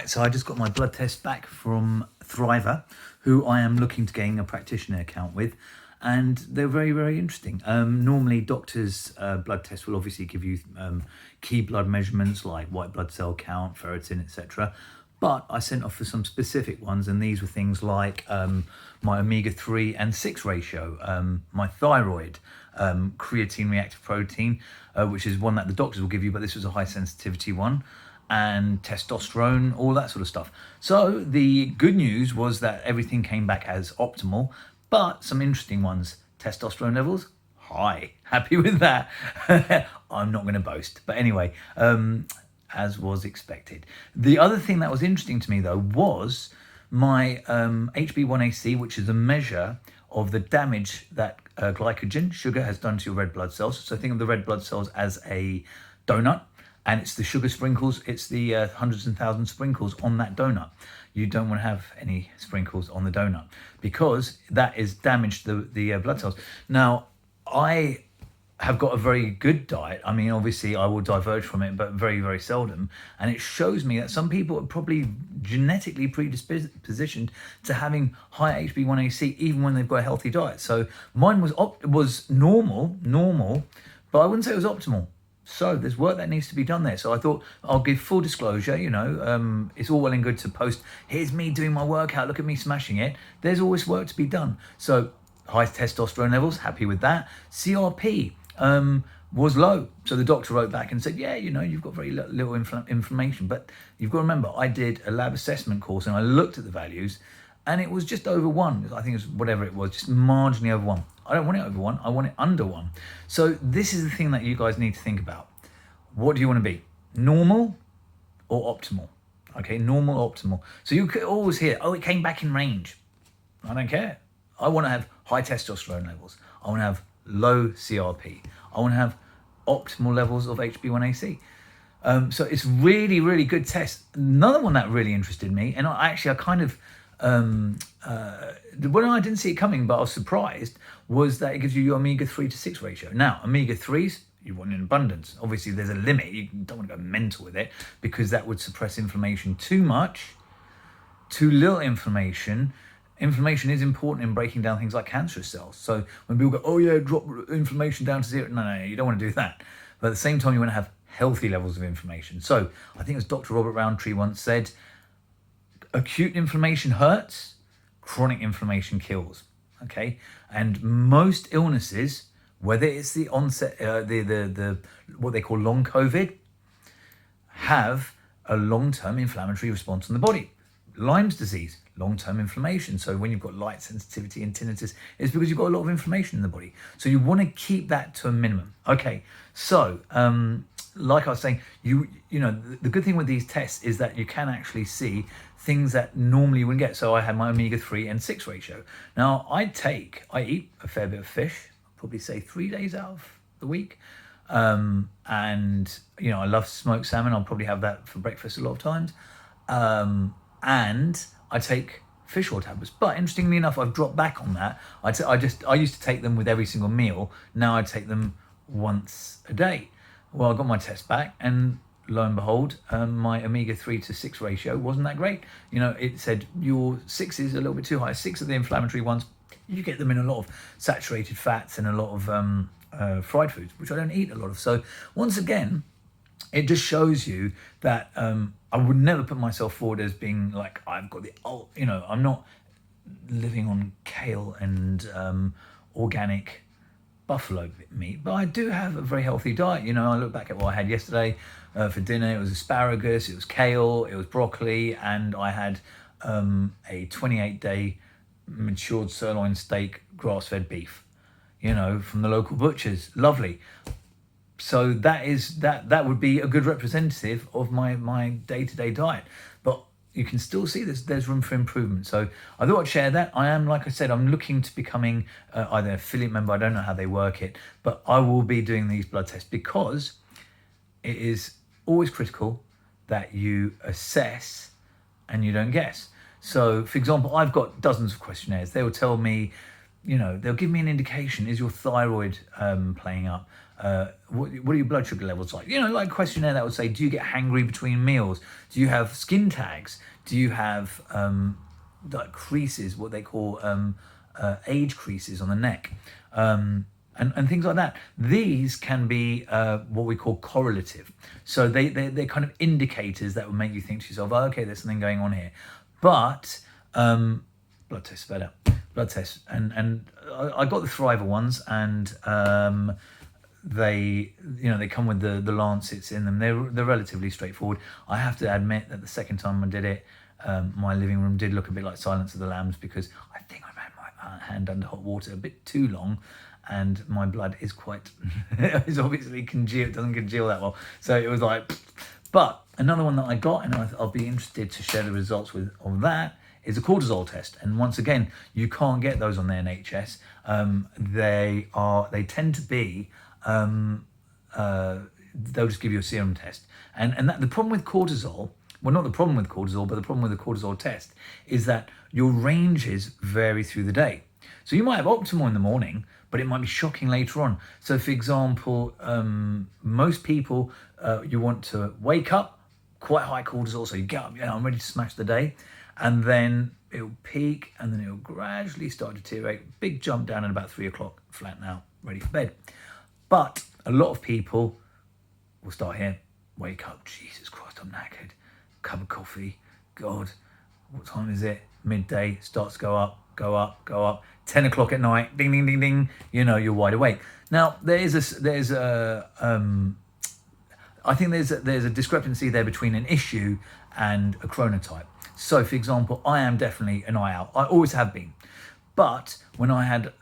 Right, so I just got my blood test back from Thriver, who I am looking to gain a practitioner account with, and they're very, very interesting. Normally, doctors' blood tests will obviously give you key blood measurements like white blood cell count, ferritin, etc. But I sent off for some specific ones, and these were things like my omega-3 and 6 ratio, my thyroid, creatine reactive protein, which is one that the doctors will give you, but this was a high sensitivity one, and testosterone, all that sort of stuff. So the good news was that everything came back as optimal, but some interesting ones. Testosterone levels, high. Happy with that. I'm not going to boast. But anyway, as was expected. The other thing that was interesting to me, though, was my HB1AC, which is a measure of the damage that glycogen, sugar, has done to your red blood cells. So think of the red blood cells as a donut, and it's the sugar sprinkles, it's the hundreds and thousands of sprinkles on that donut. You don't want to have any sprinkles on the donut because that is damaged the blood cells. Now, I have got a very good diet. I mean, obviously I will diverge from it, but very, very seldom. And it shows me that some people are probably genetically predispositioned to having high HB1AC even when they've got a healthy diet. So mine was normal, but I wouldn't say it was optimal. So there's work that needs to be done there. So I thought I'll give full disclosure, it's all well and good to post, here's me doing my workout, look at me smashing it. There's always work to be done. So high testosterone levels, happy with that. CRP was low. So the doctor wrote back and said, yeah, you've got very little inflammation. But you've got to remember, I did a lab assessment course and I looked at the values and it was just over 1. I think it was whatever it was, just marginally over 1. I don't want it over 1, I want it under 1. So this is the thing that you guys need to think about. What do you want to be? Normal or optimal? Okay, normal or optimal. So you could always hear, oh, it came back in range. I don't care. I want to have high testosterone levels. I want to have low CRP. I want to have optimal levels of HB1AC. So it's really, really good test. Another one that really interested me, and I kind of, when I didn't see it coming, but I was surprised, was that it gives you your omega-3 to 6 ratio. Now, omega-3s, you want in abundance. Obviously, there's a limit. You don't want to go mental with it because that would suppress inflammation too much. Too little inflammation. Inflammation is important in breaking down things like cancerous cells. So when people go, oh yeah, drop inflammation down to 0. No, you don't want to do that. But at the same time, you want to have healthy levels of inflammation. So I think it was Dr. Robert Roundtree once said, acute inflammation hurts, chronic inflammation kills. Okay, and most illnesses, whether it's the onset, the what they call long COVID, have a long-term inflammatory response in the body. Lyme's disease, long-term inflammation. So when you've got light sensitivity and tinnitus, it's because you've got a lot of inflammation in the body. So you want to keep that to a minimum. Okay, so like I was saying, the good thing with these tests is that you can actually see things that normally you wouldn't get. So I had my omega-3 and 6 ratio. Now I eat a fair bit of fish, I'll probably say 3 days out of the week. And I love smoked salmon. I'll probably have that for breakfast a lot of times. And I take fish oil tablets. But interestingly enough, I've dropped back on that. I used to take them with every single meal. Now I take them once a day. Well, I got my test back and lo and behold, my omega-3 to 6 ratio wasn't that great. It said your 6 is a little bit too high. 6 of the inflammatory ones, you get them in a lot of saturated fats and a lot of fried foods, which I don't eat a lot of. So once again, it just shows you that I would never put myself forward as being like, I've got I'm not living on kale and organic buffalo meat, but I do have a very healthy diet. I look back at what I had yesterday for dinner. It was asparagus, it was kale, it was broccoli, and I had a 28-day matured sirloin steak, grass-fed beef, from the local butchers. Lovely. So that would be a good representative of my day-to-day diet. But you can still see there's room for improvement. So I thought I'd share that. I am, like I said, I'm looking to becoming either an affiliate member. I don't know how they work it, but I will be doing these blood tests because it is always critical that you assess and you don't guess. So, for example, I've got dozens of questionnaires. They will tell me, they'll give me an indication. Is your thyroid playing up? what are your blood sugar levels like? Like a questionnaire that would say, do you get hangry between meals? Do you have skin tags? Do you have like creases, what they call age creases on the neck? And things like that. These can be what we call correlative. So they're kind of indicators that will make you think to yourself, oh, okay, there's something going on here. But blood tests better. Blood tests. And I got the Thriver ones, and they come with the lancets in them. They're relatively straightforward. I have to admit that the second time I did it, my living room did look a bit like Silence of the Lambs, because I think I've had my hand under hot water a bit too long, and my blood is quite is obviously doesn't congeal that well. So it was like, but another one that I got, and I'll be interested to share the results of that, is a cortisol test. And once again, you can't get those on the NHS. They tend to be they'll just give you a serum test. And that the problem with cortisol, well, not the problem with cortisol, but the problem with the cortisol test is that your ranges vary through the day. So you might have optimal in the morning, but it might be shocking later on. So for example, most people, you want to wake up, quite high cortisol, so you get up, I'm ready to smash the day, and then it'll peak, and then it'll gradually start to deteriorate, big jump down at about 3 o'clock, flatten out, ready for bed. But a lot of people will start here, wake up, Jesus Christ, I'm knackered, cup of coffee, God, what time is it? Midday, starts to go up, 10 o'clock at night, ding, ding, ding, ding, you're wide awake. Now, I think there's a discrepancy there between an issue and a chronotype. So, for example, I am definitely an eye owl. I always have been. But when I had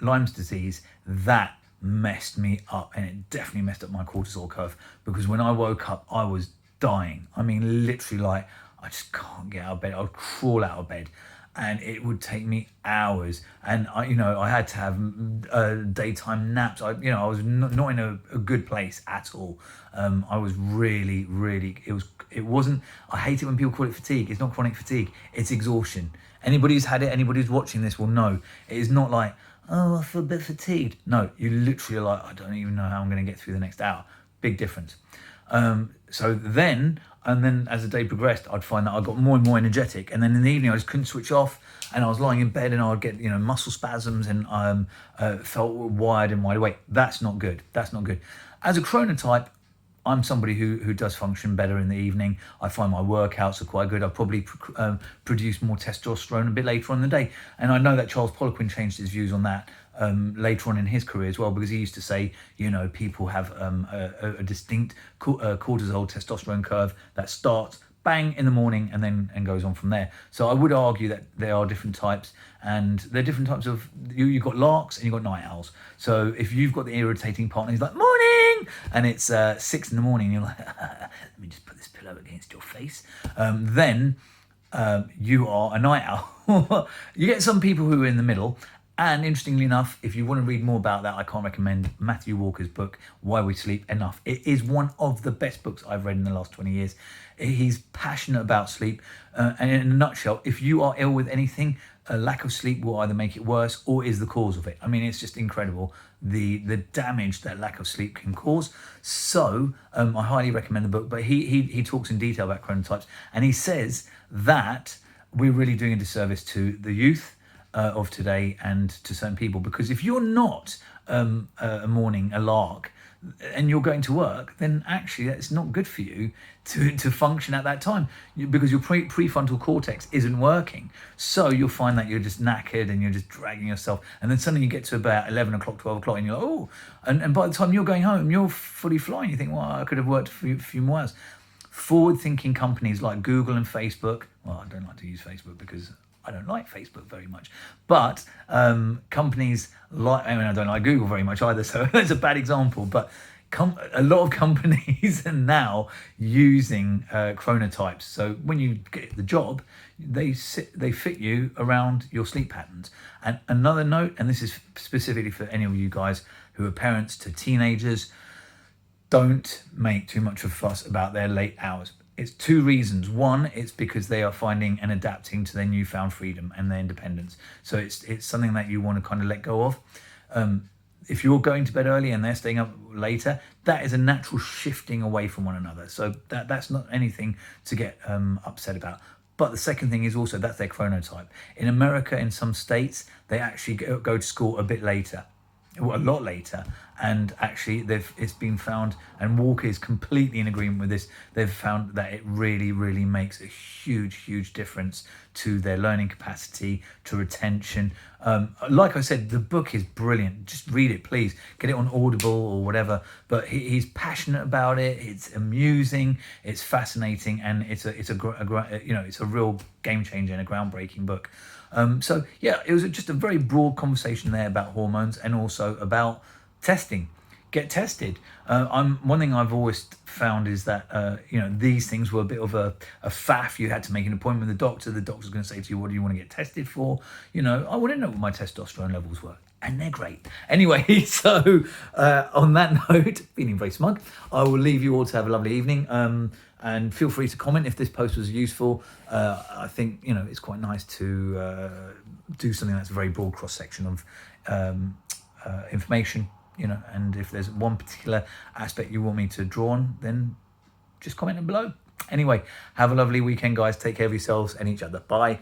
Lyme's disease, that messed me up, and it definitely messed up my cortisol curve, because when I woke up, I was dying. I mean, literally, like, I just can't get out of bed. I would crawl out of bed, and it would take me hours. And I had to have daytime naps. I was not in a good place at all. I was really, it wasn't. I hate it when people call it fatigue. It's not chronic fatigue. It's exhaustion. Anybody who's had it, anybody who's watching this will know. It is not like, oh, I feel a bit fatigued. No, you literally are like, I don't even know how I'm going to get through the next hour. Big difference. And then as the day progressed, I'd find that I got more and more energetic. And then in the evening, I just couldn't switch off. And I was lying in bed, and I would get, muscle spasms, and felt wired and wide awake. That's not good. As a chronotype, I'm somebody who does function better in the evening. I find my workouts are quite good. I probably produce more testosterone a bit later on in the day. And I know that Charles Poliquin changed his views on that later on in his career as well, because he used to say, people have a distinct cortisol testosterone curve that starts bang in the morning and goes on from there. So I would argue that there are different types, and they're different types of, you've got larks and you've got night owls. So if you've got the irritating partner, he's like, morning, and it's 6 in the morning, you're like, let me just put this pillow against your face. Then you are a night owl. You get some people who are in the middle. And interestingly enough, if you want to read more about that, I can't recommend Matthew Walker's book, Why We Sleep Enough. It is one of the best books I've read in the last 20 years. He's passionate about sleep. And in a nutshell, if you are ill with anything, a lack of sleep will either make it worse or is the cause of it. I mean, it's just incredible the damage that lack of sleep can cause. So I highly recommend the book. But he talks in detail about chronotypes. And he says that we're really doing a disservice to the youth of today and to certain people, because if you're not a lark and you're going to work, then actually that's not good for you to function at that time, because your prefrontal cortex isn't working. So you'll find that you're just knackered and you're just dragging yourself, and then suddenly you get to about 11 o'clock, 12 o'clock, and you're like, oh, and by the time you're going home, you're fully flying. You think, well, I could have worked for a few more hours. Forward-thinking companies like Google and Facebook, well, I don't like to use Facebook because I don't like Facebook very much, but companies like, I don't like Google very much either, so that's a bad example, but a lot of companies are now using chronotypes. So when you get the job, they fit you around your sleep patterns. And another note, and this is specifically for any of you guys who are parents to teenagers, don't make too much of a fuss about their late hours. It's two reasons. One, it's because they are finding and adapting to their newfound freedom and their independence. So it's something that you want to kind of let go of. if you're going to bed early and they're staying up later, that is a natural shifting away from one another. So that's not anything to get upset about. But the second thing is also that's their chronotype. In America, in some states, they actually go to school a bit later, a lot later, and actually it's been found, and Walker is completely in agreement with this. They've found that it really makes a huge difference to their learning capacity, to retention. Like I said, the book is brilliant. Just read it, please. Get it on Audible or whatever. But he's passionate about it. It's amusing. It's fascinating, and it's a real game changer and a groundbreaking book. So yeah, it was just a very broad conversation there about hormones and also about testing. Get tested. One thing I've always found is that these things were a bit of a faff. You had to make an appointment with the doctor. The doctor's going to say to you, "What do you want to get tested for?" I want to know what my testosterone levels were, and they're great. Anyway, so on that note, feeling very smug, I will leave you all to have a lovely evening. And feel free to comment if this post was useful. I think it's quite nice to do something that's a very broad cross section of information. And if there's one particular aspect you want me to draw on, then just comment it below. Anyway, have a lovely weekend, guys. Take care of yourselves and each other. Bye.